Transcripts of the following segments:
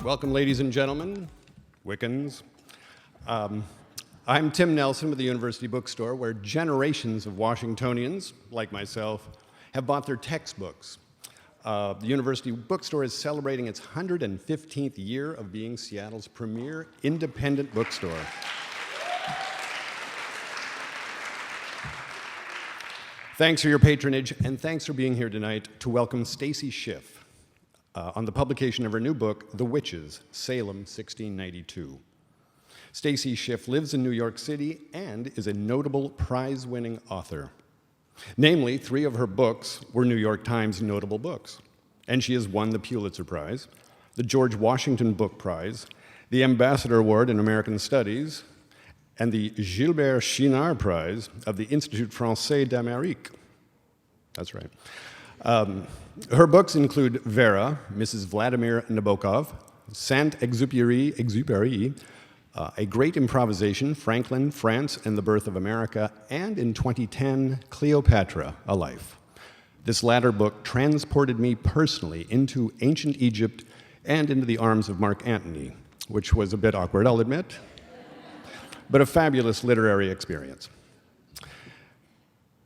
Welcome, ladies and gentlemen, Wiccans. I'm Tim Nelson with the University Bookstore, where generations of Washingtonians, like myself, have bought their textbooks. The University Bookstore is celebrating its 115th year of being Seattle's premier independent bookstore. Thanks for your patronage, and thanks for being here tonight to welcome Stacy Schiff on the publication of her new book, The Witches, Salem, 1692. Stacy Schiff lives in New York City and is a notable prize-winning author. Namely, 3 of her books were New York Times notable books, and she has won the Pulitzer Prize, the George Washington Book Prize, the Ambassador Award in American Studies, and the Gilbert Chinard Prize of the Institut Français d'Amérique. That's right. Her books include Vera, Mrs. Vladimir Nabokov, Saint-Exupéry, A Great Improvisation, Franklin, France, and the Birth of America, and in 2010, Cleopatra, A Life. This latter book transported me personally into ancient Egypt and into the arms of Mark Antony, which was a bit awkward, I'll admit, but a fabulous literary experience.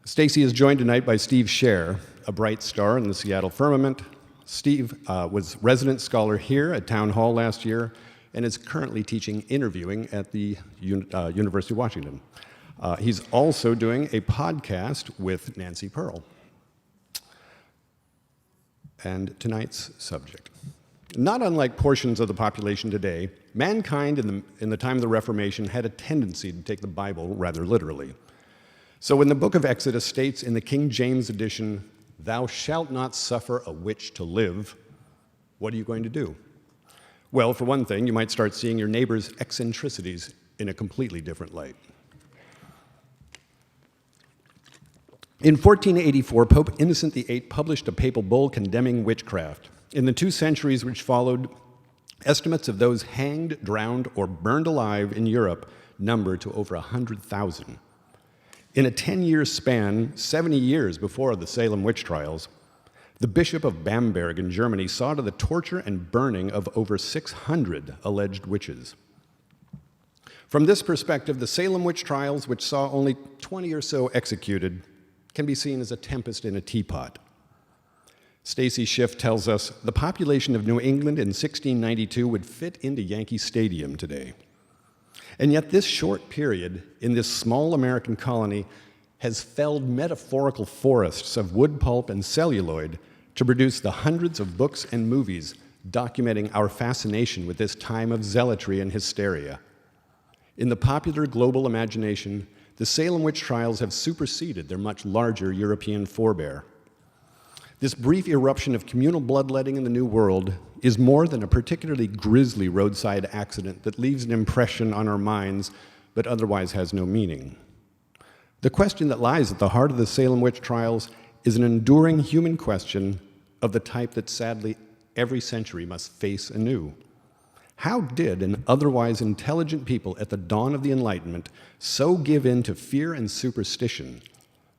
Stacy is joined tonight by Steve Scher, a bright star in the Seattle firmament. Steve was resident scholar here at Town Hall last year and is currently teaching interviewing at the University of Washington. He's also doing a podcast with Nancy Pearl. And tonight's subject. Not unlike portions of the population today, mankind in the time of the Reformation had a tendency to take the Bible rather literally. So when the book of Exodus states in the King James edition, "Thou shalt not suffer a witch to live," what are you going to do? Well, for one thing, you might start seeing your neighbor's eccentricities in a completely different light. In 1484, Pope Innocent VIII published a papal bull condemning witchcraft. In the 2 centuries which followed, estimates of those hanged, drowned, or burned alive in Europe numbered to over 100,000. In a 10-year span, 70 years before the Salem Witch Trials, the Bishop of Bamberg in Germany saw to the torture and burning of over 600 alleged witches. From this perspective, the Salem Witch Trials, which saw only 20 or so executed, can be seen as a tempest in a teapot. Stacy Schiff tells us the population of New England in 1692 would fit into Yankee Stadium today. And yet this short period in this small American colony has felled metaphorical forests of wood pulp and celluloid to produce the hundreds of books and movies documenting our fascination with this time of zealotry and hysteria. In the popular global imagination, the Salem Witch Trials have superseded their much larger European forebear. This brief eruption of communal bloodletting in the New World is more than a particularly grisly roadside accident that leaves an impression on our minds but otherwise has no meaning. The question that lies at the heart of the Salem Witch Trials is an enduring human question of the type that sadly every century must face anew. How did an otherwise intelligent people at the dawn of the Enlightenment so give in to fear and superstition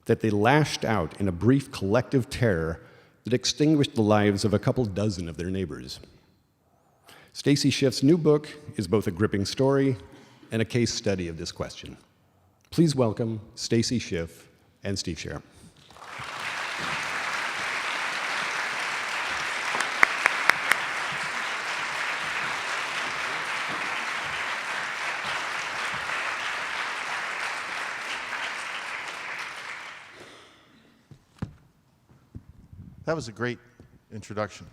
that they lashed out in a brief collective terror that extinguished the lives of a couple dozen of their neighbors? Stacy Schiff's new book is both a gripping story and a case study of this question. Please welcome Stacy Schiff and Steve Scher. That was a great introduction.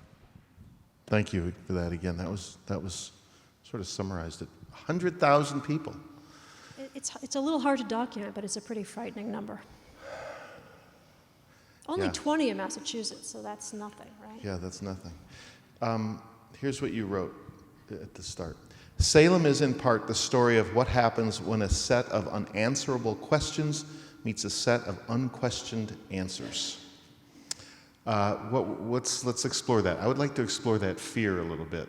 Thank you for that again. That was sort of summarized it. 100,000 people. It's a little hard to document, but it's a pretty frightening number. Only 20 in Massachusetts, so that's nothing, right? Yeah, that's nothing. Here's what you wrote at the start. Salem is in part the story of what happens when a set of unanswerable questions meets a set of unquestioned answers. Let's explore that. I would like to explore that fear a little bit,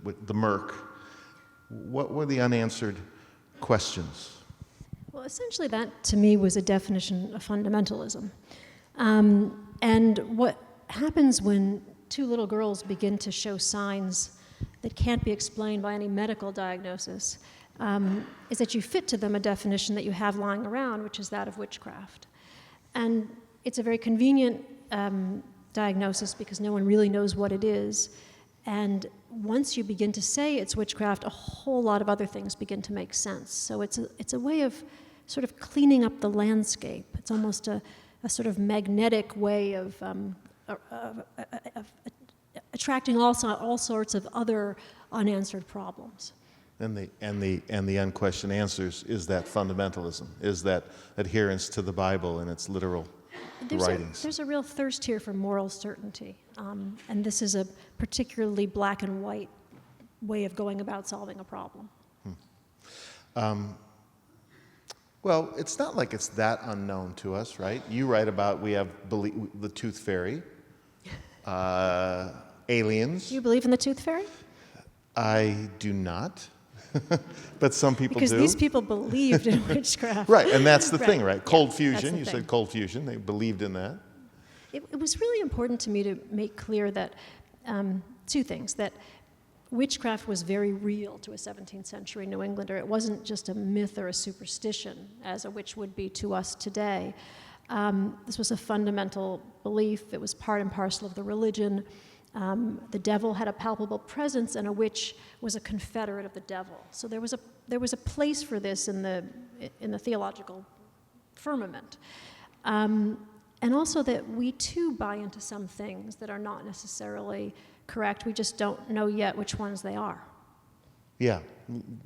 with the murk. What were the unanswered questions? Well, essentially that, to me, was a definition of fundamentalism. And what happens when 2 little girls begin to show signs that can't be explained by any medical diagnosis, is that you fit to them a definition that you have lying around, which is that of witchcraft. And it's a very convenient diagnosis because no one really knows what it is. And once you begin to say it's witchcraft, a whole lot of other things begin to make sense. So it's a way of sort of cleaning up the landscape. It's almost a sort of magnetic way of attracting all sorts of other unanswered problems. And the unquestioned answers is that fundamentalism, is that adherence to the Bible and its literal writings. There's a real thirst here for moral certainty, and this is a particularly black and white way of going about solving a problem. Well, it's not like it's that unknown to us, right? You write about we have the tooth fairy, aliens. Do you believe in the tooth fairy? I do not, but some people because do. Because these people believed in witchcraft. Right, and that's the thing, right? Cold fusion, you thing. said cold fusion, they believed in that. It was really important to me to make clear that two things, that witchcraft was very real to a 17th century New Englander. It wasn't just a myth or a superstition, as a witch would be to us today. This was a fundamental belief. It was part and parcel of the religion. The devil had a palpable presence, and a witch was a confederate of the devil. So there was a place for this in the theological firmament. And also that we too buy into some things that are not necessarily correct. We just don't know yet which ones they are. Yeah,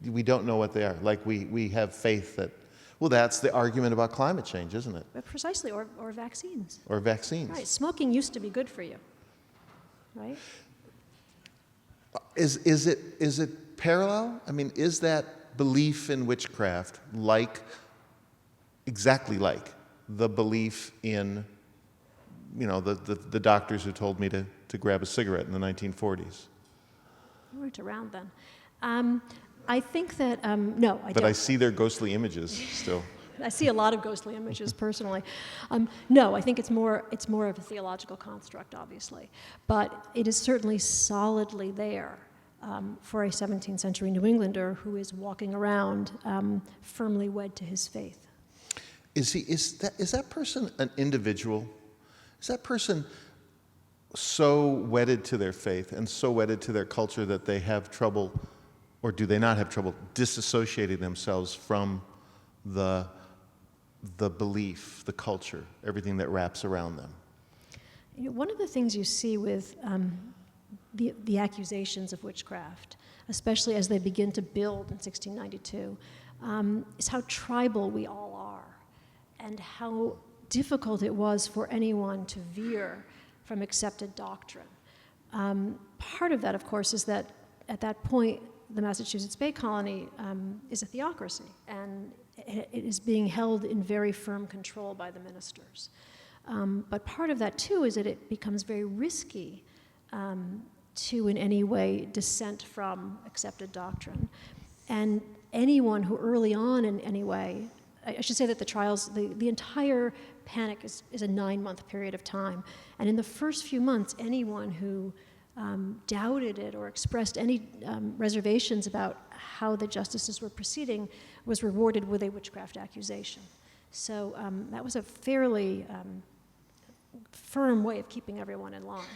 we don't know what they are. Like we have faith that, well, that's the argument about climate change, isn't it? Precisely, or vaccines. Or vaccines. Right, smoking used to be good for you, right? Is it parallel? I mean, is that belief in witchcraft exactly like the belief in, the doctors who told me to grab a cigarette in the 1940s? We weren't around then. I think that, no, I don't. But I see their ghostly images still. I see a lot of ghostly images personally. No, I think it's more of a theological construct, obviously. But it is certainly solidly there for a 17th century New Englander who is walking around firmly wed to his faith. Is that person an individual? Is that person so wedded to their faith and so wedded to their culture that they have trouble, or do they not have trouble, disassociating themselves from the belief, the culture, everything that wraps around them? One of the things you see with the accusations of witchcraft, especially as they begin to build in 1692, is how tribal we all are, and how difficult it was for anyone to veer from accepted doctrine. Part of that, of course, is that at that point, the Massachusetts Bay Colony is a theocracy, and it is being held in very firm control by the ministers. But part of that, too, is that it becomes very risky to in any way dissent from accepted doctrine. And anyone who early on in any way, I should say that the trials, the entire panic is a 9-month period of time. And in the first few months, anyone who doubted it or expressed any reservations about how the justices were proceeding was rewarded with a witchcraft accusation. So that was a fairly firm way of keeping everyone in line.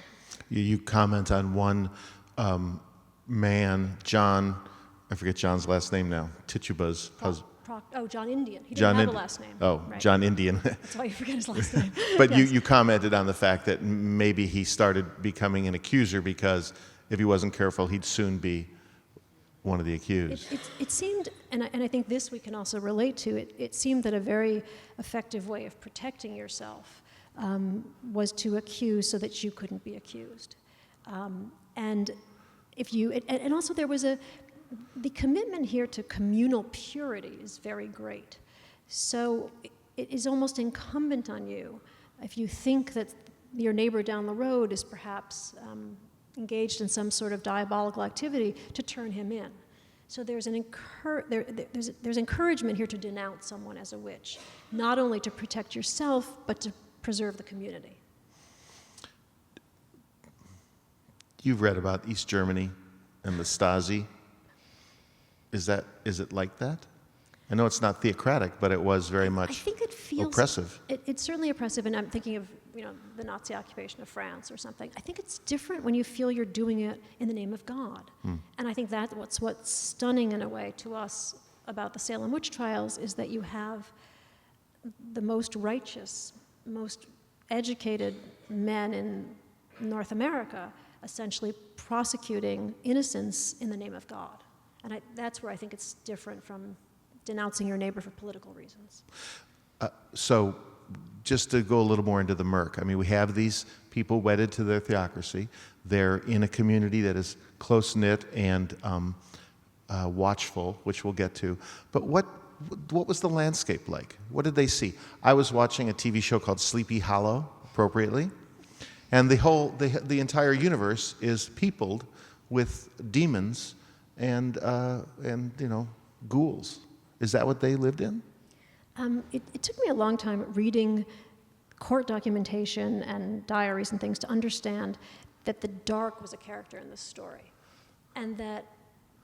You comment on one man, John, I forget John's last name now, Tituba's husband. John Indian. He didn't have a last name. Oh, right. John Indian. That's why you forget his last name. But yes. you commented on the fact that maybe he started becoming an accuser because if he wasn't careful, he'd soon be one of the accused. It seemed, and I think this we can also relate to, it seemed that a very effective way of protecting yourself was to accuse so that you couldn't be accused. And also there was the commitment here to communal purity is very great. So it is almost incumbent on you, if you think that your neighbor down the road is perhaps engaged in some sort of diabolical activity, to turn him in. So there's there's encouragement here to denounce someone as a witch, not only to protect yourself, but to preserve the community. You've read about East Germany and the Stasi. Is it like that? I know it's not theocratic, but it was very much I think it feels oppressive. It's certainly oppressive, and I'm thinking of the Nazi occupation of France or something. I think it's different when you feel you're doing it in the name of God, and I think that's what's stunning in a way to us about the Salem Witch Trials is that you have the most righteous, most educated men in North America essentially prosecuting innocence in the name of God, and that's where I think it's different from denouncing your neighbor for political reasons. So just to go a little more into the murk, I mean, we have these people wedded to their theocracy. They're in a community that is close-knit and watchful, which we'll get to. But what was the landscape like? What did they see? I was watching a TV show called Sleepy Hollow, appropriately, and the entire universe is peopled with demons and ghouls. Is that what they lived in? It took me a long time reading court documentation and diaries and things to understand that the dark was a character in this story, and that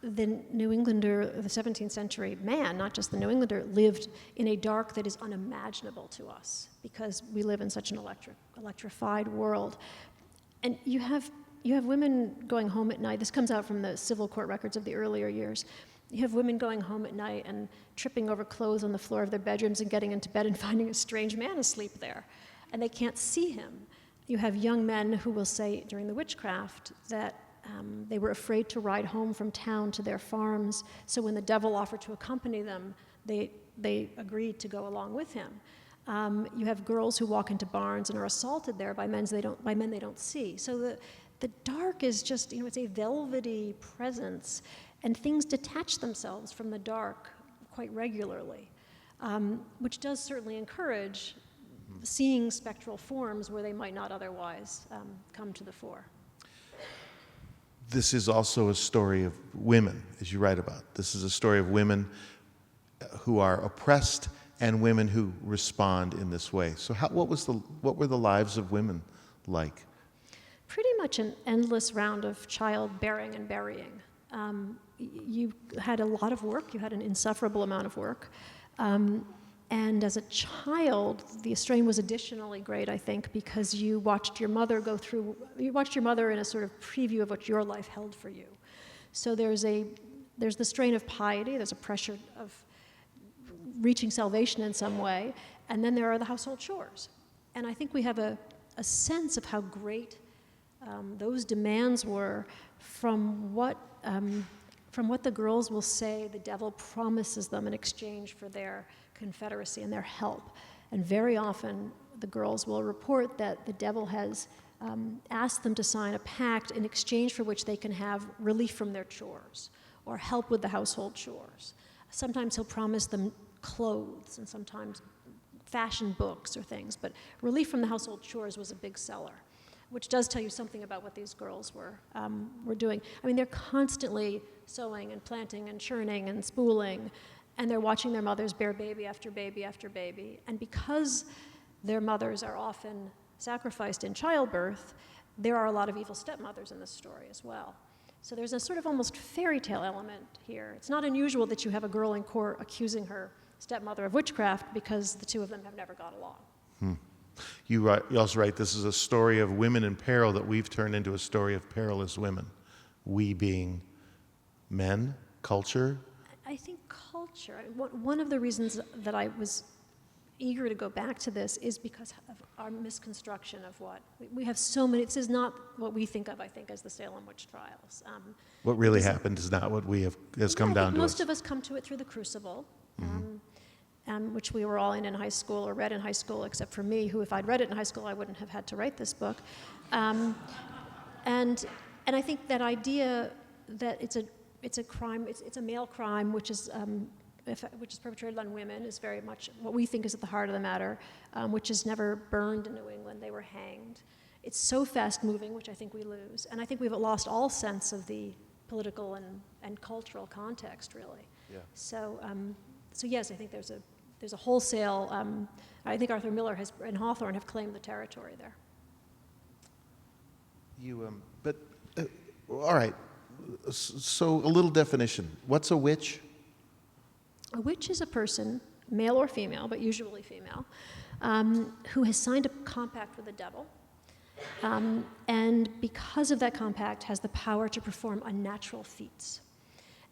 the New Englander, the 17th century man, not just the New Englander, lived in a dark that is unimaginable to us because we live in such an electrified world. And you have women going home at night. This comes out from the civil court records of the earlier years. You have women going home at night and tripping over clothes on the floor of their bedrooms and getting into bed and finding a strange man asleep there, and they can't see him. You have young men who will say during the witchcraft that they were afraid to ride home from town to their farms, so when the devil offered to accompany them, they agreed to go along with him. You have girls who walk into barns and are assaulted there by men they don't see. So the dark is just, it's a velvety presence, and things detach themselves from the dark quite regularly, which does certainly encourage seeing spectral forms where they might not otherwise come to the fore. This is also a story of women, as you write about. This is a story of women who are oppressed and women who respond in this way. So what were the lives of women like? Pretty much an endless round of childbearing and burying. You had a lot of work. You had an insufferable amount of work. And as a child, the strain was additionally great, I think, because you watched your mother in a sort of preview of what your life held for you. So there's the strain of piety, there's a pressure of reaching salvation in some way, and then there are the household chores. And I think we have a sense of how great those demands were from what the girls will say the devil promises them in exchange for their confederacy and their help. And very often the girls will report that the devil has asked them to sign a pact in exchange for which they can have relief from their chores or help with the household chores. Sometimes he'll promise them clothes and sometimes fashion books or things, but relief from the household chores was a big seller, which does tell you something about what these girls were doing. I mean, they're constantly sewing and planting and churning and spooling, and they're watching their mothers bear baby after baby after baby. And because their mothers are often sacrificed in childbirth, there are a lot of evil stepmothers in this story as well. So there's a sort of almost fairy tale element here. It's not unusual that you have a girl in court accusing her stepmother of witchcraft because the two of them have never got along. You also write, this is a story of women in peril that we've turned into a story of perilous women. We being men, culture? I think culture. One of the reasons that I was eager to go back to this is because of our misconstruction of what we have so many. This is not what we think of, I think, as the Salem Witch Trials. What really happened is not what has come down to us. Most of us come to it through the Crucible, which we were all in high school or read in high school, except for me, who, if I'd read it in high school, I wouldn't have had to write this book. And I think that idea that it's a crime, it's a male crime, which is perpetrated on women, is very much what we think is at the heart of the matter, which is never burned in New England. They were hanged. It's so fast-moving, which I think we lose. And I think we've lost all sense of the political and cultural context, really. Yeah. So yes, I think there's a wholesale, I think Arthur Miller and Hawthorne have claimed the territory there. All right, So a little definition. What's a witch? A witch is a person, male or female, but usually female, who has signed a compact with the devil, and because of that compact has the power to perform unnatural feats.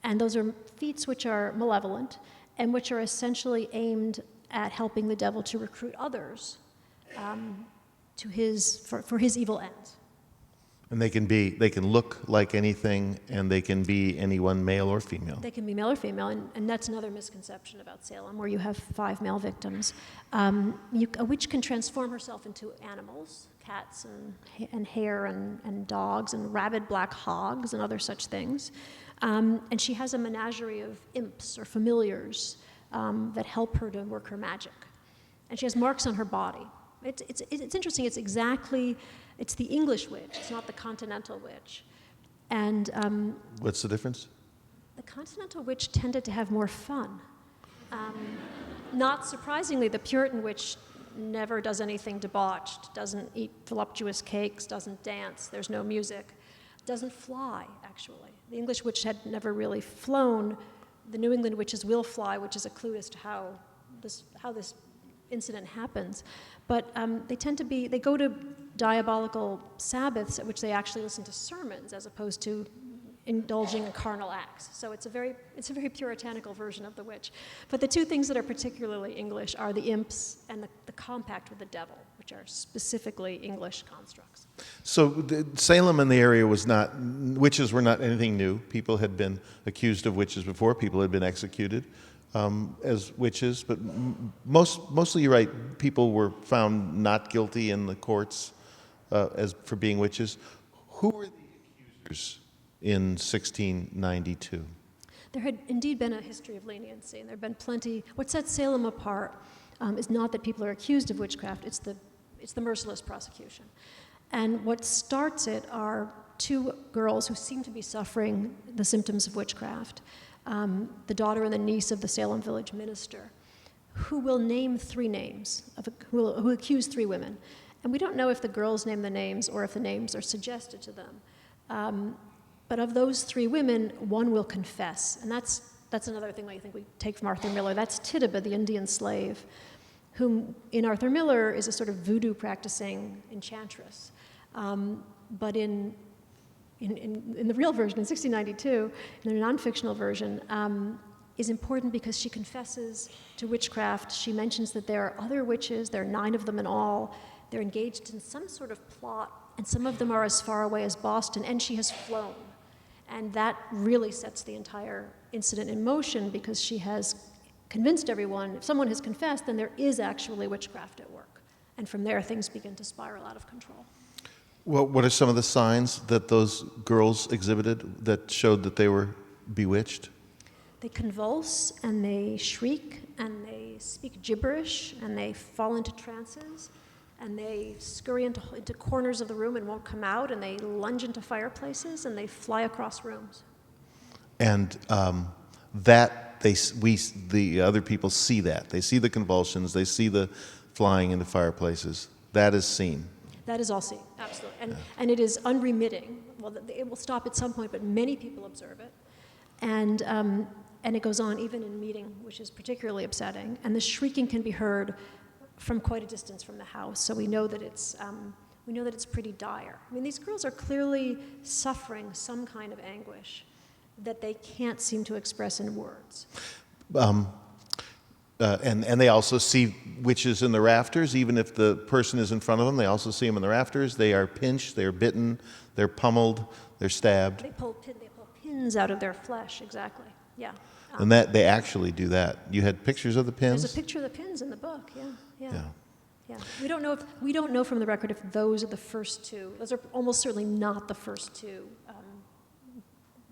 And those are feats which are malevolent and which are essentially aimed at helping the devil to recruit others for his evil ends. And they can look like anything, and they can be anyone, male or female. They can be male or female, and that's another misconception about Salem, where you have 5 male victims. A witch can transform herself into animals, cats and hare and dogs and rabid black hogs and other such things. And she has a menagerie of imps or familiars that help her to work her magic. And she has marks on her body. It's interesting. It's the English witch. It's not the continental witch. And what's the difference? The continental witch tended to have more fun. Not surprisingly, the Puritan witch never does anything debauched, doesn't eat voluptuous cakes, doesn't dance, there's no music, doesn't fly, actually. The English witch had never really flown. The New England witches will fly, which is a clue as to how this incident happens. But they go to diabolical Sabbaths at which they actually listen to sermons as opposed to indulging in carnal acts. So it's a very puritanical version of the witch. But the two things that are particularly English are the imps and the compact with the devil, which are specifically English constructs. So Salem and the area witches were not anything new. People had been accused of witches before. People had been executed as witches. But mostly, you're right, people were found not guilty in the courts for being witches. Who were the accusers in 1692? There had indeed been a history of leniency, and there had been plenty. What sets Salem apart is not that people are accused of witchcraft, it's the merciless prosecution. And what starts it are 2 girls who seem to be suffering the symptoms of witchcraft, the daughter and the niece of the Salem village minister, who will name 3 names, who accuse 3 women. And we don't know if the girls name the names or if the names are suggested to them. But of those 3 women, one will confess. And that's another thing that I think we take from Arthur Miller. That's Tituba, the Indian slave, whom in Arthur Miller is a sort of voodoo practicing enchantress. But in the real version, in 1692, in the non-fictional version, is important because she confesses to witchcraft. She mentions that there are other witches, there are 9 of them in all. They're engaged in some sort of plot, and some of them are as far away as Boston, and she has flown. And that really sets the entire incident in motion because she has convinced everyone, if someone has confessed, then there is actually witchcraft at work. And from there, things begin to spiral out of control. Well, what are some of the signs that those girls exhibited that showed that they were bewitched? They convulse, and they shriek, and they speak gibberish, and they fall into trances, and they scurry into corners of the room and won't come out, and they lunge into fireplaces, and they fly across rooms. And the other people see that. They see the convulsions. They see the flying into fireplaces. That is seen. That is all seen, absolutely. And it is unremitting. Well, it will stop at some point, but many people observe it. And it goes on even in meeting, which is particularly upsetting. And the shrieking can be heard from quite a distance from the house, so we know that it's pretty dire. I mean, these girls are clearly suffering some kind of anguish that they can't seem to express in words. And they also see witches in the rafters, even if the person is in front of them. They also see them in the rafters. They are pinched, they are bitten, they're pummeled, they're stabbed. They pull pins out of their flesh, exactly. Yeah. And that they actually do that. You had pictures of the pins? There's a picture of the pins in the book. Yeah. We don't know from the record if those are the first 2. Those are almost certainly not the first 2,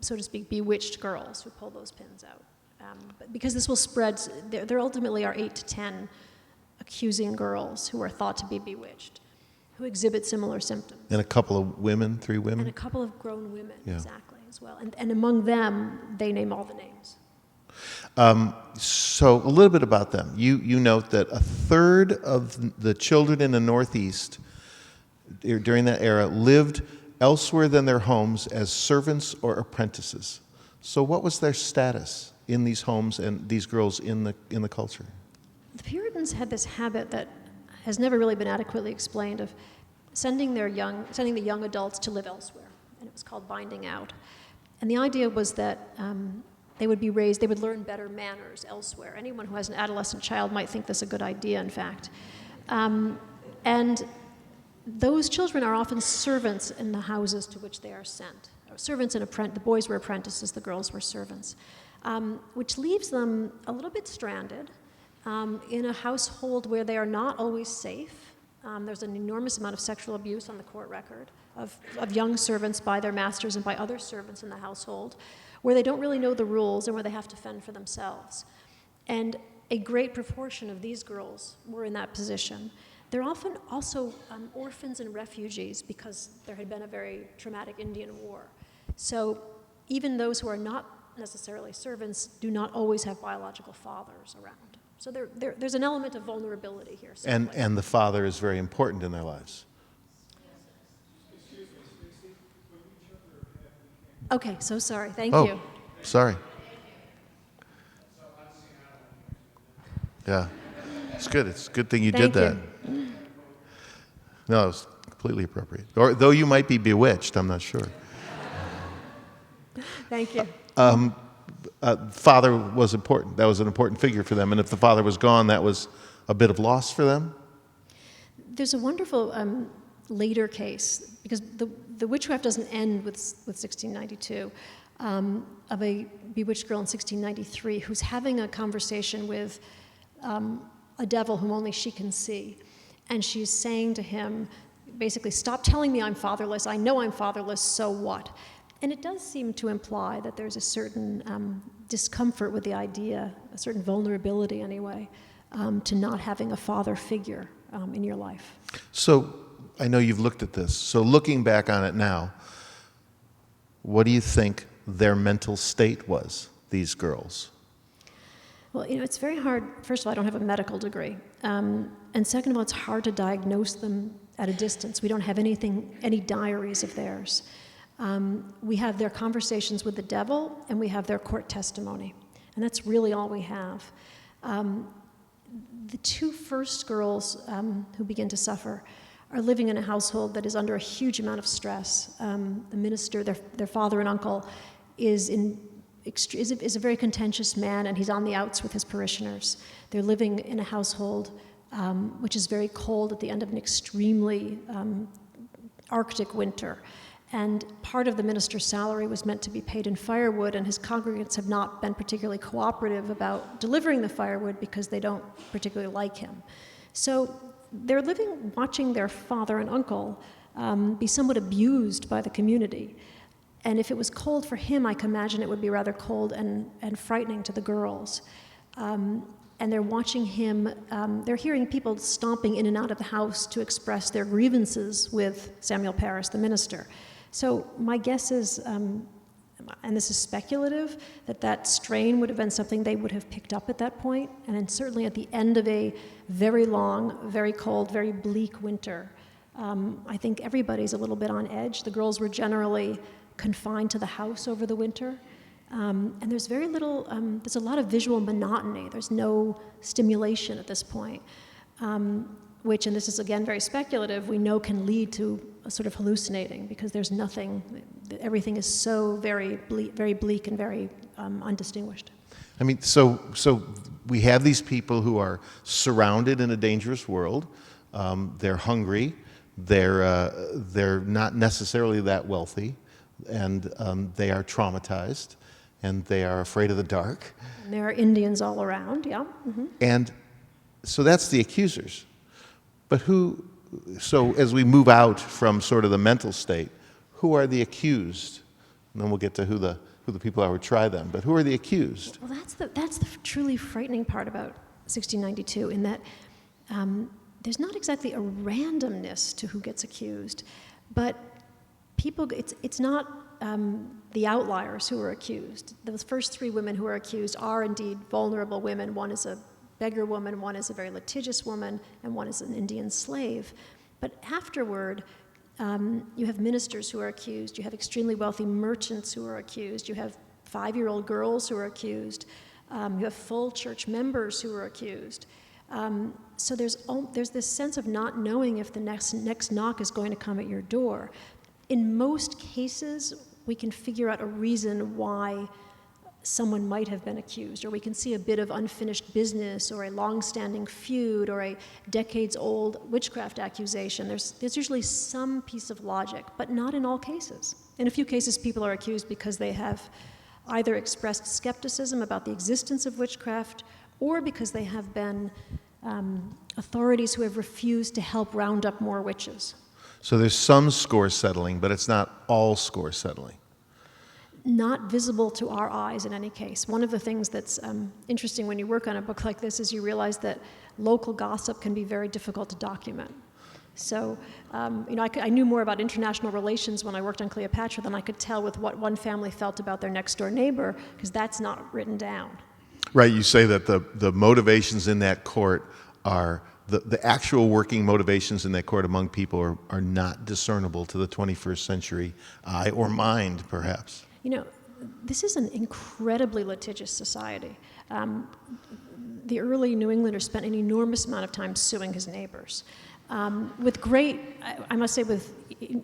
so to speak, bewitched girls who pull those pins out. But because this will spread, there ultimately are 8 to 10 accusing girls who are thought to be bewitched, who exhibit similar symptoms. And a couple of women, 3 women? And a couple of grown women, exactly, as well. And among them, they name all the names. So a little bit about them. You note that 1/3 of the children in the Northeast during that era lived elsewhere than their homes as servants or apprentices. So what was their status in these homes and these girls in the culture? The Puritans had this habit that has never really been adequately explained of sending the young adults to live elsewhere, and it was called binding out. And the idea was that they would learn better manners elsewhere. Anyone who has an adolescent child might think this a good idea, in fact. And those children are often servants in the houses to which they are sent. Servants and the boys were apprentices, the girls were servants, which leaves them a little bit stranded in a household where they are not always safe. There's an enormous amount of sexual abuse on the court record of young servants by their masters and by other servants in the household, where they don't really know the rules and where they have to fend for themselves. And a great proportion of these girls were in that position. They're often also orphans and refugees because there had been a very traumatic Indian war. So even those who are not necessarily servants do not always have biological fathers around. So there's an element of vulnerability here. And the father is very important in their lives. Okay, so sorry. Thank Oh, you. sorry. Yeah, it's good. It's a good thing you did that. No, it was completely appropriate. Or though you might be bewitched, I'm not sure. Thank you. Father was important. That was an important figure for them. And if the father was gone, that was a bit of loss for them. There's a wonderful later case, because the witchcraft doesn't end with 1692, of a bewitched girl in 1693 who's having a conversation with a devil whom only she can see. And she's saying to him, basically, stop telling me I'm fatherless. I know I'm fatherless, so what? And it does seem to imply that there's a certain discomfort with the idea, a certain vulnerability anyway, to not having a father figure in your life. So I know you've looked at this. So looking back on it now, what do you think their mental state was, these girls? Well, it's very hard. First of all, I don't have a medical degree. And second of all, it's hard to diagnose them at a distance. We don't have any diaries of theirs. We have their conversations with the devil, and we have their court testimony. And that's really all we have. The two first girls who begin to suffer are living in a household that is under a huge amount of stress. The minister, their father and uncle, is a very contentious man, and he's on the outs with his parishioners. They're living in a household which is very cold at the end of an extremely Arctic winter. And part of the minister's salary was meant to be paid in firewood, and his congregants have not been particularly cooperative about delivering the firewood because they don't particularly like him. So they're living watching their father and uncle be somewhat abused by the community. And if it was cold for him, I can imagine it would be rather cold and frightening to the girls. And they're watching him, they're hearing people stomping in and out of the house to express their grievances with Samuel Parris, the minister. So my guess is, and this is speculative, that strain would have been something they would have picked up at that point, and then certainly at the end of a very long, very cold, very bleak winter. I think everybody's a little bit on edge. The girls were generally confined to the house over the winter. And there's very little, there's a lot of visual monotony. There's no stimulation at this point, which, and this is again very speculative, we know can lead to a sort of hallucinating because there's nothing, everything is so very bleak and very undistinguished. I mean, so we have these people who are surrounded in a dangerous world. They're hungry. They're not necessarily that wealthy, and they are traumatized, and they are afraid of the dark. And there are Indians all around, yeah. Mm-hmm. And so that's the accusers. But so as we move out from sort of the mental state, who are the accused? And then we'll get to who the people are who try them. But who are the accused? Well, that's the truly frightening part about 1692, in that there's not exactly a randomness to who gets accused, but it's not the outliers who are accused. Those first three women who are accused are indeed vulnerable women. One is a beggar woman, one is a very litigious woman, and one is an Indian slave. But afterward, You have ministers who are accused. You have extremely wealthy merchants who are accused. You have 5-year-old girls who are accused. You have full church members who are accused. So there's this sense of not knowing if the next knock is going to come at your door. In most cases, we can figure out a reason why someone might have been accused, or we can see a bit of unfinished business, or a long-standing feud, or a decades-old witchcraft accusation. There's usually some piece of logic, but not in all cases. In a few cases, people are accused because they have either expressed skepticism about the existence of witchcraft, or because they have been authorities who have refused to help round up more witches. So there's some score settling, but it's not all score settling. Not visible to our eyes in any case. One of the things that's interesting when you work on a book like this is you realize that local gossip can be very difficult to document. So, I knew more about international relations when I worked on Cleopatra than I could tell with what one family felt about their next door neighbor, because that's not written down. Right, you say that the motivations in that court are, the actual working motivations in that court among people are not discernible to the 21st century eye or mind, perhaps. This is an incredibly litigious society. The early New Englanders spent an enormous amount of time suing his neighbors. With great, I must say, with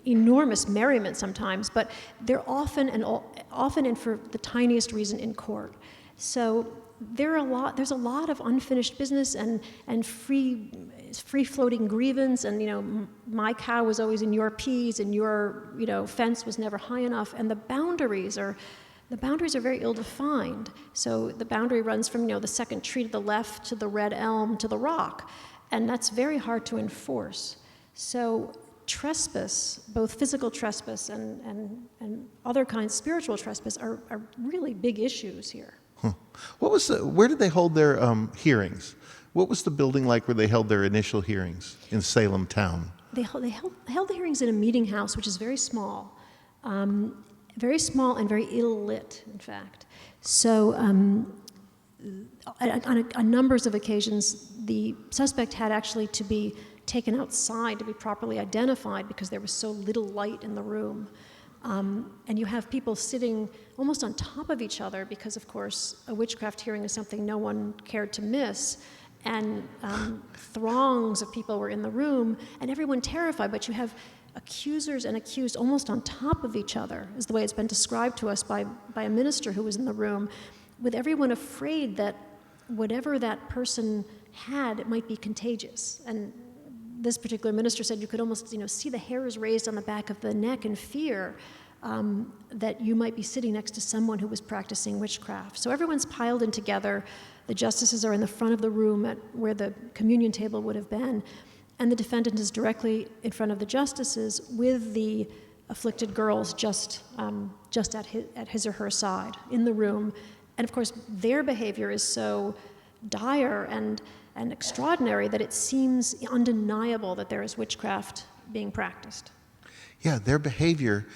enormous merriment sometimes, but they're often and for the tiniest reason in court. So there's a lot of unfinished business and free-floating grievance, and my cow was always in your peas, and your fence was never high enough, and the boundaries are very ill-defined. So the boundary runs from the second tree to the left to the red elm to the rock, and that's very hard to enforce. So trespass, both physical trespass and other kinds, spiritual trespass, are really big issues here. Where did they hold their hearings? What was the building like where they held their initial hearings in Salem town? They held the hearings in a meeting house, which is very small and very ill-lit, in fact. So on numbers of occasions, the suspect had actually to be taken outside to be properly identified because there was so little light in the room. And you have people sitting almost on top of each other because, of course, a witchcraft hearing is something no one cared to miss. And throngs of people were in the room, and everyone terrified. But you have accusers and accused almost on top of each other, is the way it's been described to us by a minister who was in the room, with everyone afraid that whatever that person had, it might be contagious. And this particular minister said you could almost see the hairs raised on the back of the neck in fear that you might be sitting next to someone who was practicing witchcraft. So everyone's piled in together. The justices are in the front of the room where the communion table would have been, and the defendant is directly in front of the justices with the afflicted girls just at his or her side in the room. And of course, their behavior is so dire and extraordinary that it seems undeniable that there is witchcraft being practiced. Yeah, their behavior,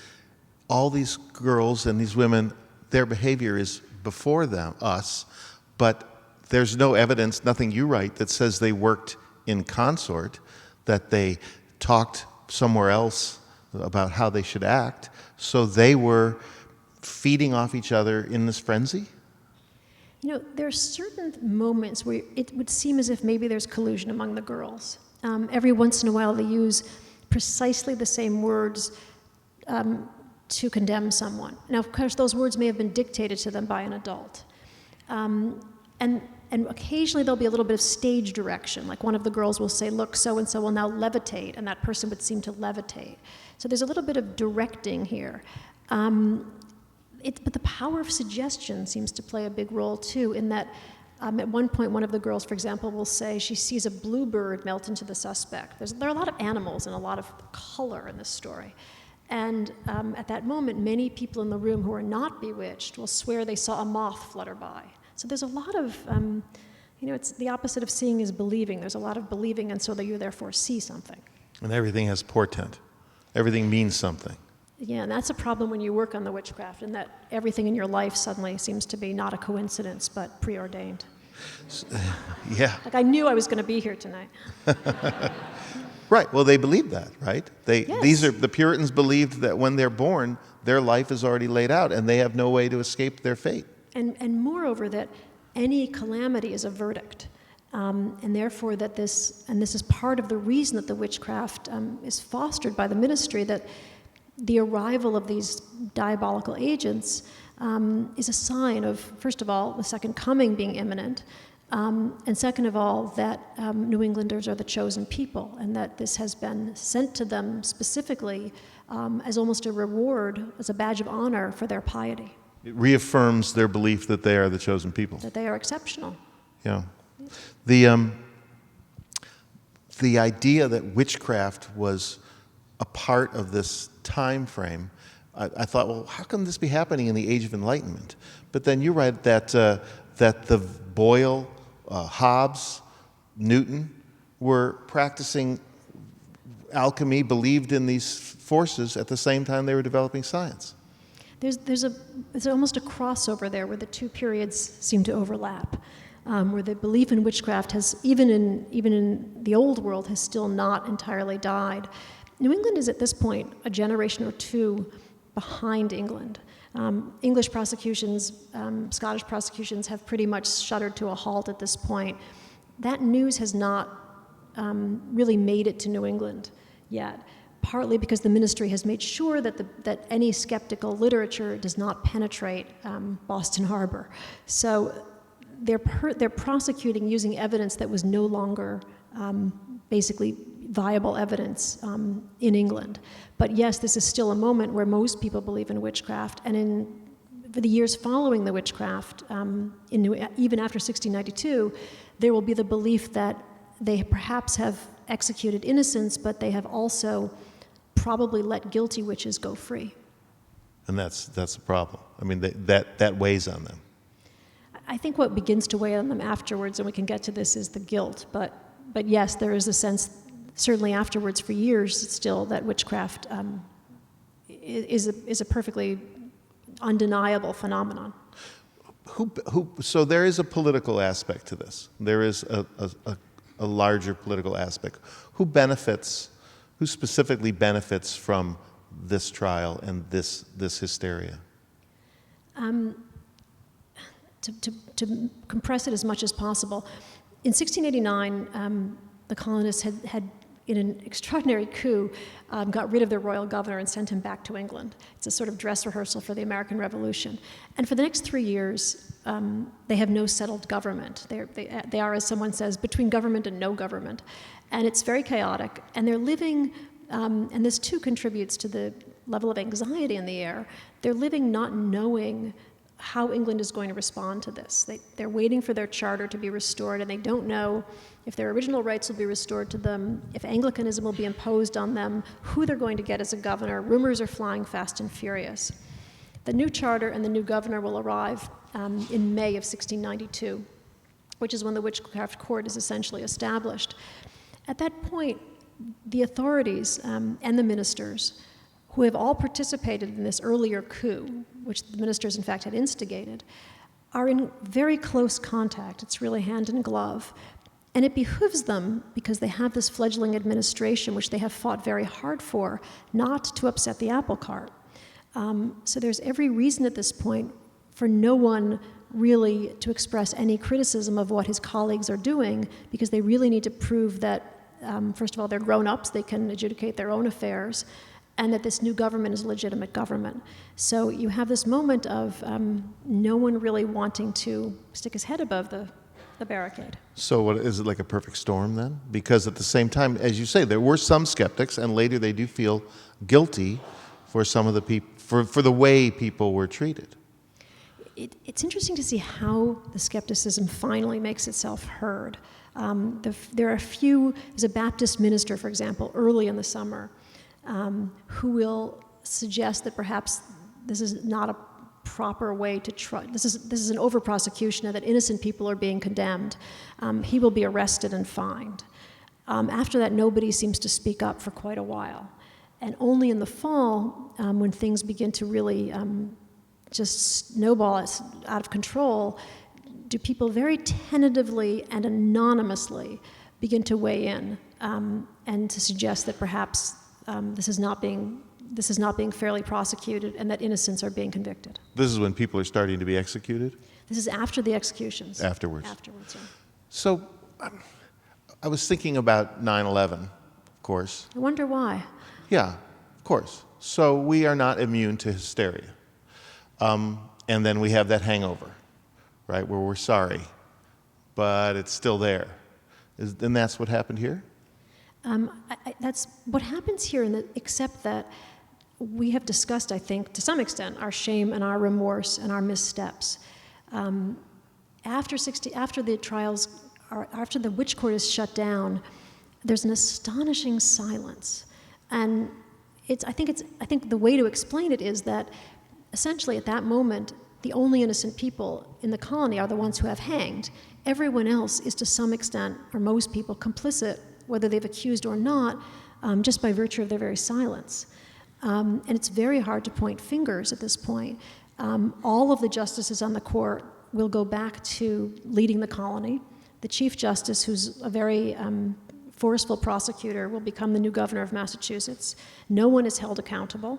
all these girls and these women, their behavior is before us, but there's no evidence, nothing you write, that says they worked in consort, that they talked somewhere else about how they should act, so they were feeding off each other in this frenzy? There are certain moments where it would seem as if maybe there's collusion among the girls. Every once in a while they use precisely the same words to condemn someone. Now, of course, those words may have been dictated to them by an adult. And occasionally there'll be a little bit of stage direction, like one of the girls will say, look, so-and-so will now levitate, and that person would seem to levitate. So there's a little bit of directing here. But the power of suggestion seems to play a big role, too, in that at one point, one of the girls, for example, will say she sees a bluebird melt into the suspect. There are a lot of animals and a lot of color in this story. And at that moment, many people in the room who are not bewitched will swear they saw a moth flutter by. So there's a lot of, it's the opposite of seeing is believing. There's a lot of believing, and so that you therefore see something. And everything has portent. Everything means something. Yeah, and that's a problem when you work on the witchcraft, and that everything in your life suddenly seems to be not a coincidence, but preordained. Yeah. Like I knew I was going to be here tonight. Right. Well, they believed that, right? Yes. The Puritans believed that when they're born, their life is already laid out, and they have no way to escape their fate. And moreover, that any calamity is a verdict. And therefore that this is part of the reason that the witchcraft is fostered by the ministry, that the arrival of these diabolical agents is a sign of, first of all, the second coming being imminent, and second of all, that New Englanders are the chosen people, and that this has been sent to them specifically as almost a reward, as a badge of honor for their piety. It reaffirms their belief that they are the chosen people. That they are exceptional. Yeah. The idea that witchcraft was a part of this time frame, I thought, well, how can this be happening in the Age of Enlightenment? But then you write that the Boyle, Hobbs, Newton were practicing alchemy, believed in these forces at the same time they were developing science. There's almost a crossover there where the two periods seem to overlap. Where the belief in witchcraft has, even in the old world, has still not entirely died. New England is at this point a generation or two behind England. English prosecutions, Scottish prosecutions have pretty much shuddered to a halt at this point. That news has not really made it to New England yet, partly because the ministry has made sure that any skeptical literature does not penetrate Boston Harbor. So they're prosecuting using evidence that was no longer basically viable evidence in England. But yes, this is still a moment where most people believe in witchcraft, and for the years following the witchcraft, even after 1692, there will be the belief that they perhaps have executed innocents, but they have also probably let guilty witches go free. And that's a problem. I mean, that weighs on them. I think what begins to weigh on them afterwards, and we can get to this, is the guilt. But yes, there is a sense, certainly afterwards for years still, that witchcraft is a perfectly undeniable phenomenon. So there is a political aspect to this. There is a larger political aspect. Who specifically benefits from this trial and this hysteria? To compress it as much as possible, in 1689, the colonists had, in an extraordinary coup, got rid of their royal governor and sent him back to England. It's a sort of dress rehearsal for the American Revolution. And for the next 3 years, they have no settled government. They are, as someone says, between government and no government. And it's very chaotic. And they're living, and this too contributes to the level of anxiety in the air, they're living not knowing how England is going to respond to this. They're waiting for their charter to be restored, and they don't know if their original rights will be restored to them, if Anglicanism will be imposed on them, who they're going to get as a governor. Rumors are flying fast and furious. The new charter and the new governor will arrive in May of 1692, which is when the witchcraft court is essentially established. At that point, the authorities and the ministers, who have all participated in this earlier coup, which the ministers in fact had instigated, are in very close contact. It's really hand in glove. And it behooves them, because they have this fledgling administration, which they have fought very hard for, not to upset the apple cart. So there's every reason at this point for no one really to express any criticism of what his colleagues are doing, because they really need to prove that, first of all, they're grown-ups, they can adjudicate their own affairs, and that this new government is a legitimate government. So you have this moment of no one really wanting to stick his head above the barricade. So what, is it like a perfect storm then? Because at the same time, as you say, there were some skeptics, and later they do feel guilty for some of the people, for the way people were treated. It's interesting to see how the skepticism finally makes itself heard. There are a few, there's a Baptist minister, for example, early in the summer, who will suggest that perhaps this is not a proper way to try. This is an over-prosecution, and that innocent people are being condemned. He will be arrested and fined. After that, nobody seems to speak up for quite a while. And only in the fall, when things begin to really just snowball out of control, do people very tentatively and anonymously begin to weigh in and to suggest that perhaps this is not being fairly prosecuted and that innocents are being convicted. This is when people are starting to be executed? This is after the executions. Afterwards. Afterwards, yeah. So I was thinking about 9/11, of course. I wonder why. Yeah, of course. So we are not immune to hysteria. And then we have that hangover, right, where we're sorry, but it's still there. And that's what happened here? That's what happens here, except that we have discussed, I think, to some extent, our shame and our remorse and our missteps. After the trials, after the witch court is shut down, there's an astonishing silence, and I think the way to explain it is that essentially at that moment, the only innocent people in the colony are the ones who have hanged. Everyone else is to some extent, or most people, complicit, whether they've accused or not, just by virtue of their very silence. And it's very hard to point fingers at this point. All of the justices on the court will go back to leading the colony. The Chief Justice, who's a very forceful prosecutor, will become the new governor of Massachusetts. No one is held accountable.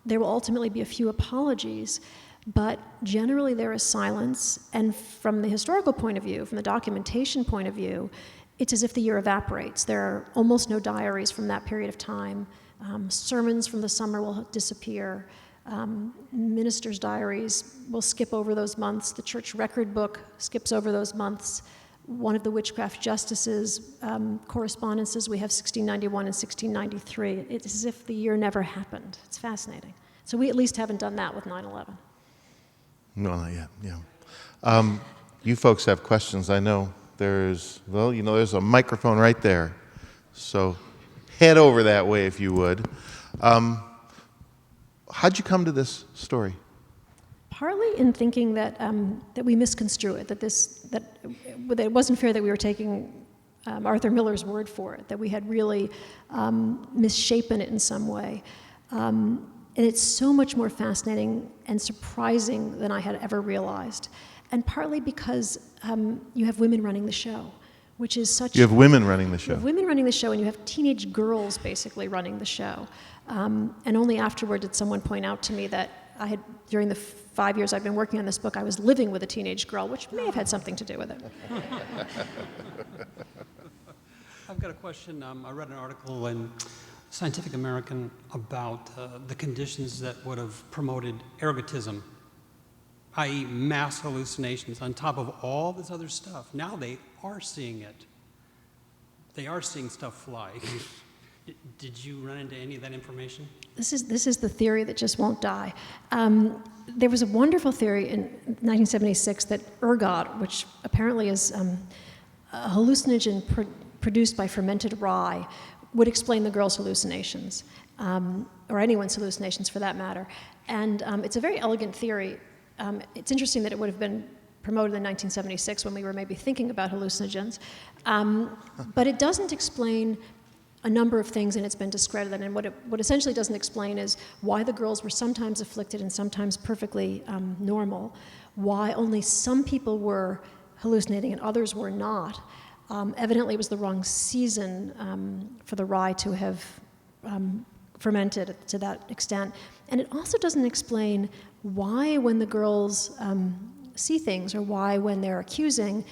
There will ultimately be a few apologies, but generally there is silence. And from the historical point of view, from the documentation point of view, it's as if the year evaporates. There are almost no diaries from that period of time. Sermons from the summer will disappear. Ministers' diaries will skip over those months. The church record book skips over those months. One of the witchcraft justices' correspondences, we have 1691 and 1693. It's as if the year never happened. It's fascinating. So we at least haven't done that with 9/11. No, not yet, yeah. You folks have questions, I know. There's a microphone right there. So head over that way if you would. How'd you come to this story? Partly in thinking that we misconstrue it, that it wasn't fair that we were taking Arthur Miller's word for it, that we had really misshapen it in some way. And it's so much more fascinating and surprising than I had ever realized. And partly because you have women running the show, which is such... You have women running the show. You have women running the show, and you have teenage girls basically running the show. And only afterward did someone point out to me that during the 5 years I've been working on this book, I was living with a teenage girl, which may have had something to do with it. I've got a question. I read an article in Scientific American about the conditions that would have promoted ergotism, i.e. mass hallucinations on top of all this other stuff. Now they are seeing it. They are seeing stuff fly. Did you run into any of that information? This is the theory that just won't die. There was a wonderful theory in 1976 that ergot, which apparently is a hallucinogen produced by fermented rye, would explain the girls' hallucinations, or anyone's hallucinations for that matter. And it's a very elegant theory. It's interesting that it would have been promoted in 1976 when we were maybe thinking about hallucinogens. But it doesn't explain a number of things, and it's been discredited. And what essentially doesn't explain is why the girls were sometimes afflicted and sometimes perfectly normal, why only some people were hallucinating and others were not. Evidently, it was the wrong season for the rye to have fermented to that extent. And it also doesn't explain why, when the girls see things, or why, when they're accusing,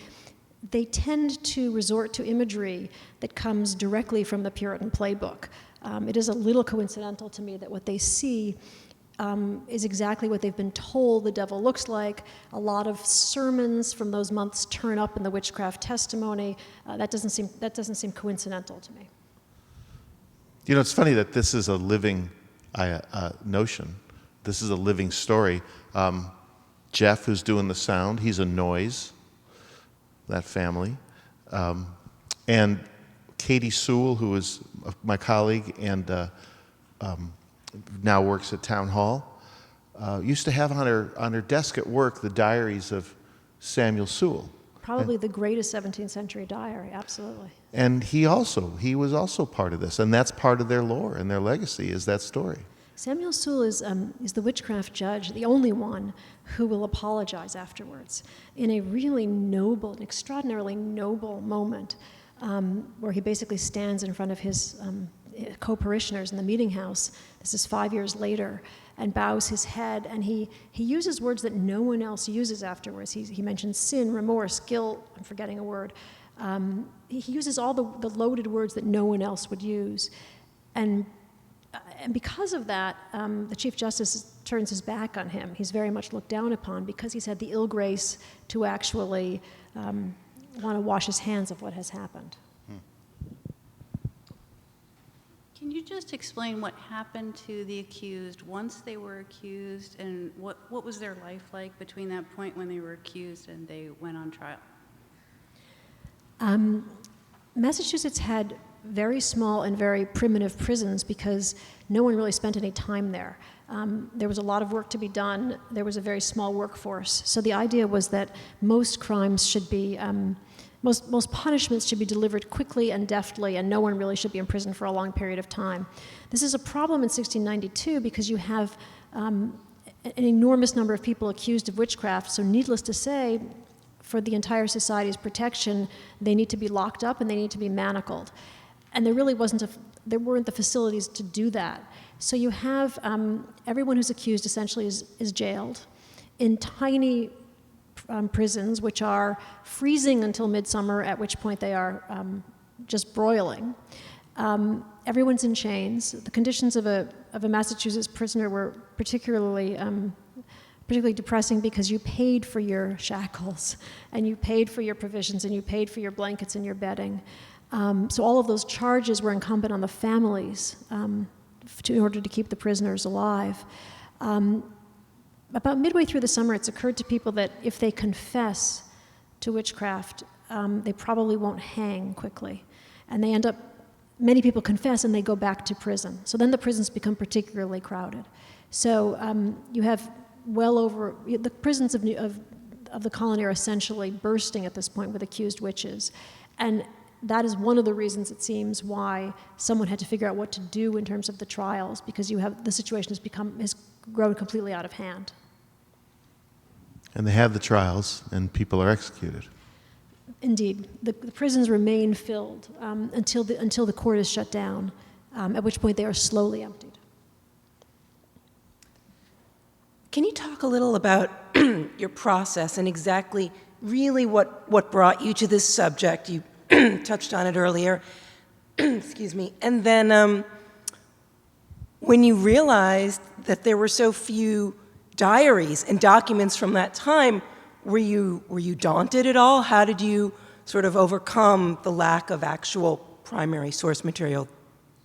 they tend to resort to imagery that comes directly from the Puritan playbook. It is a little coincidental to me that what they see is exactly what they've been told the devil looks like. A lot of sermons from those months turn up in the witchcraft testimony. That doesn't seem coincidental to me. You know, it's funny that this is a living notion. This is a living story. Jeff, who's doing the sound, he's a noise. That family. And Katie Sewell, who is my colleague and now works at Town Hall, used to have on her desk at work the diaries of Samuel Sewell. Probably the greatest 17th century diary, absolutely. And he was also part of this, and that's part of their lore and their legacy is that story. Samuel Sewell is the witchcraft judge, the only one who will apologize afterwards in a really noble, an extraordinarily noble moment where he basically stands in front of his co-parishioners in the meeting house. This is 5 years later, and bows his head, and he uses words that no one else uses afterwards. He mentions sin, remorse, guilt, I'm forgetting a word. He uses all the loaded words that no one else would use. And because of that, the Chief Justice turns his back on him. He's very much looked down upon because he's had the ill grace to actually want to wash his hands of what has happened. Can you just explain what happened to the accused once they were accused, and what was their life like between that point when they were accused and they went on trial? Massachusetts had very small and very primitive prisons because no one really spent any time there. There was a lot of work to be done. There was a very small workforce. So the idea was that most crimes should be, most punishments should be delivered quickly and deftly, and no one really should be in prison for a long period of time. This is a problem in 1692 because you have an enormous number of people accused of witchcraft, so needless to say, for the entire society's protection, they need to be locked up and they need to be manacled. And there really there weren't the facilities to do that. So you have everyone who's accused essentially is jailed in tiny prisons, which are freezing until midsummer, at which point they are just broiling. Everyone's in chains. The conditions of a Massachusetts prisoner were particularly depressing because you paid for your shackles, and you paid for your provisions, and you paid for your blankets and your bedding. So all of those charges were incumbent on the families in order to keep the prisoners alive. About midway through the summer, it's occurred to people that if they confess to witchcraft, they probably won't hang quickly. And they many people confess and they go back to prison. So then the prisons become particularly crowded. So you have the prisons of the colony are essentially bursting at this point with accused witches. And that is one of the reasons, it seems, why someone had to figure out what to do in terms of the trials, because the situation has grown completely out of hand. And they have the trials, and people are executed. Indeed, the prisons remain filled until the court is shut down, at which point they are slowly emptied. Can you talk a little about your process and exactly really what brought you to this subject? You touched on it earlier. Excuse me. And then when you realized that there were so few diaries and documents from that time, were you daunted at all? How did you sort of overcome the lack of actual primary source material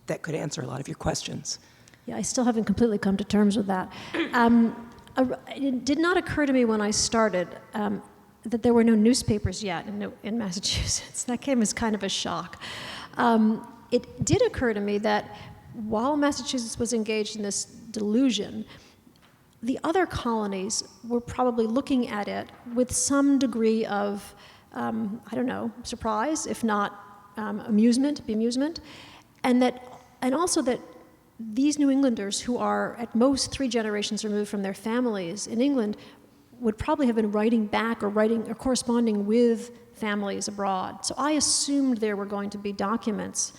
that could answer a lot of your questions? Yeah, I still haven't completely come to terms with that. It did not occur to me when I started that there were no newspapers yet in Massachusetts. That came as kind of a shock. It did occur to me that while Massachusetts was engaged in this delusion, the other colonies were probably looking at it with some degree of, surprise, if not bemusement, and also that these New Englanders, who are at most 3 generations removed from their families in England, would probably have been writing back or corresponding with families abroad. So I assumed there were going to be documents,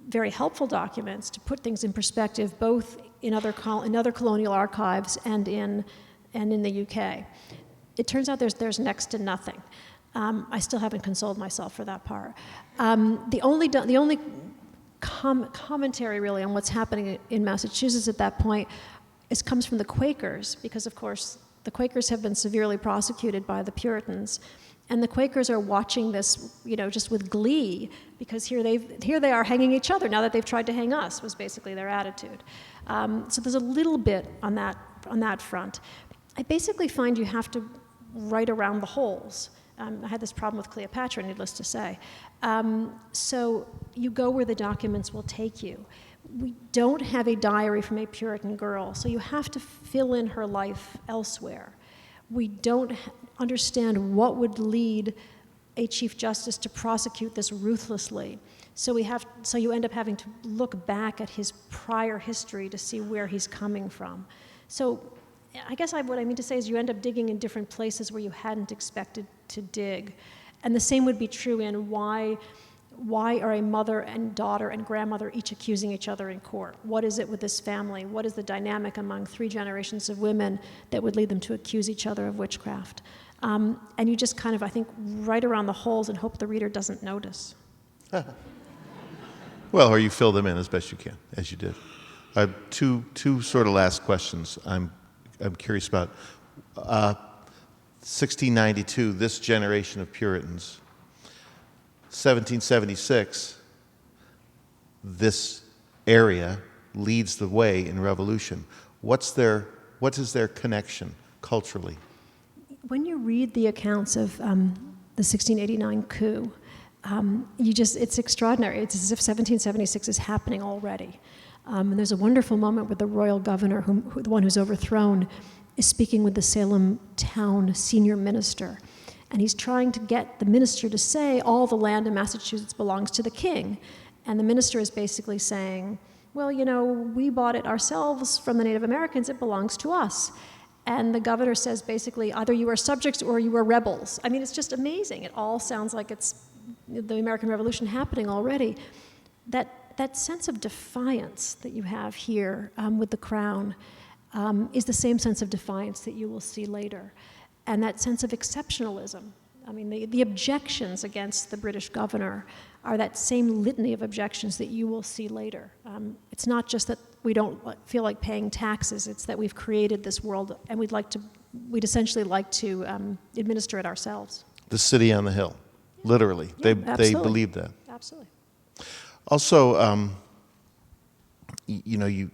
very helpful documents, to put things in perspective, both in other colonial archives and in the UK. It turns out there's next to nothing. I still haven't consoled myself for that part. The only commentary really on what's happening in Massachusetts at that point comes from the Quakers, because of course the Quakers have been severely prosecuted by the Puritans, and the Quakers are watching this, just with glee, because here they are hanging each other now that they've tried to hang us, was basically their attitude. So there's a little bit on that front. I basically find you have to write around the holes. I had this problem with Cleopatra, needless to say. So you go where the documents will take you. We don't have a diary from a Puritan girl, so you have to fill in her life elsewhere. We don't understand what would lead a chief justice to prosecute this ruthlessly. So you end up having to look back at his prior history to see where he's coming from. So I guess what I mean to say is you end up digging in different places where you hadn't expected to dig. And the same would be true in why are a mother and daughter and grandmother each accusing each other in court? What is it with this family? What is the dynamic among 3 generations of women that would lead them to accuse each other of witchcraft? And you just kind of, I think, right around the holes and hope the reader doesn't notice. Well, or you fill them in as best you can, as you did. Two sort of last questions I'm curious about. 1692, this generation of Puritans. 1776, this area leads the way in revolution. What is their connection culturally? When you read the accounts of the 1689 coup, it's extraordinary. It's as if 1776 is happening already. And there's a wonderful moment where the royal governor, the one who's overthrown, is speaking with the Salem town senior minister. And he's trying to get the minister to say all the land in Massachusetts belongs to the king. And the minister is basically saying, well, we bought it ourselves from the Native Americans, it belongs to us. And the governor says basically, either you are subjects or you are rebels. I mean, it's just amazing. It all sounds like it's the American Revolution happening already. That sense of defiance that you have here with the crown is the same sense of defiance that you will see later. And that sense of exceptionalism. I mean, the objections against the British governor are that same litany of objections that you will see later. It's not just that we don't feel like paying taxes, it's that we've created this world and we'd essentially like to administer it ourselves. The city on the hill, literally. Yeah, they believe that. Absolutely. Also, you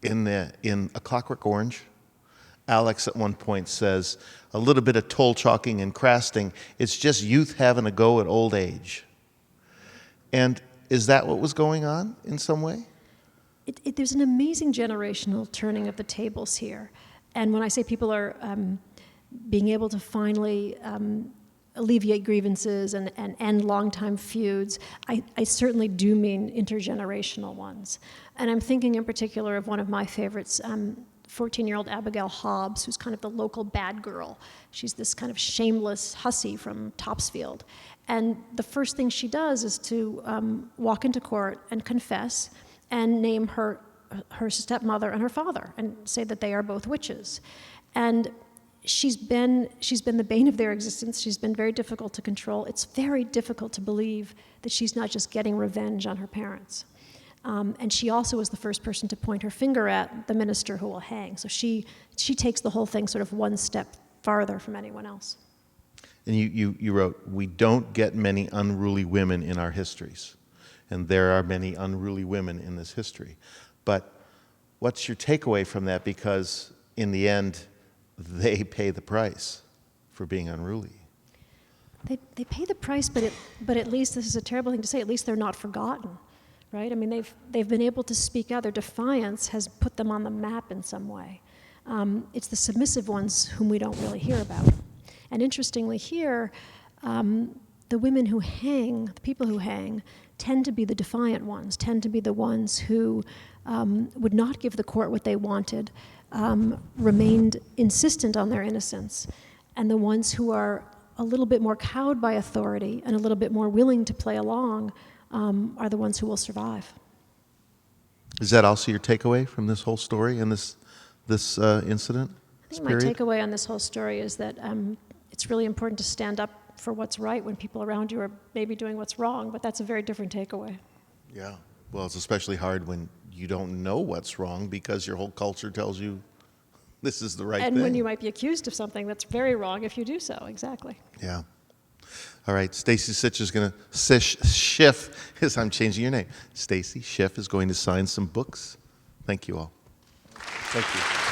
in A Clockwork Orange, Alex at one point says, a little bit of toll chalking and crafting, it's just youth having a go at old age. And is that what was going on in some way? There's an amazing generational turning of the tables here. And when I say people are being able to finally alleviate grievances and end long-time feuds, I certainly do mean intergenerational ones. And I'm thinking in particular of one of my favorites, 14-year-old Abigail Hobbs, who's kind of the local bad girl. She's this kind of shameless hussy from Topsfield. And the first thing she does is to walk into court and confess and name her stepmother and her father and say that they are both witches. And she's been the bane of their existence. She's been very difficult to control. It's very difficult to believe that she's not just getting revenge on her parents. And she also was the first person to point her finger at the minister who will hang. So she takes the whole thing sort of one step farther from anyone else. And you wrote, we don't get many unruly women in our histories. And there are many unruly women in this history. But what's your takeaway from that? Because in the end, they pay the price for being unruly. They pay the price, but at least, this is a terrible thing to say, at least they're not forgotten. Right? I mean, they've been able to speak out. Their defiance has put them on the map in some way. It's the submissive ones whom we don't really hear about. And interestingly here, the women who hang, the people who hang, tend to be the defiant ones, tend to be the ones who would not give the court what they wanted, remained insistent on their innocence, and the ones who are a little bit more cowed by authority and a little bit more willing to play along are the ones who will survive. Is that also your takeaway from this whole story and this incident? I think my takeaway on this whole story is that it's really important to stand up for what's right when people around you are maybe doing what's wrong, but that's a very different takeaway. Yeah. Well, it's especially hard when you don't know what's wrong because your whole culture tells you this is the right thing. And when you might be accused of something that's very wrong if you do so, exactly. Yeah. All right, Stacy Schiff, I'm changing your name. Stacy Schiff is going to sign some books. Thank you all. Thank you.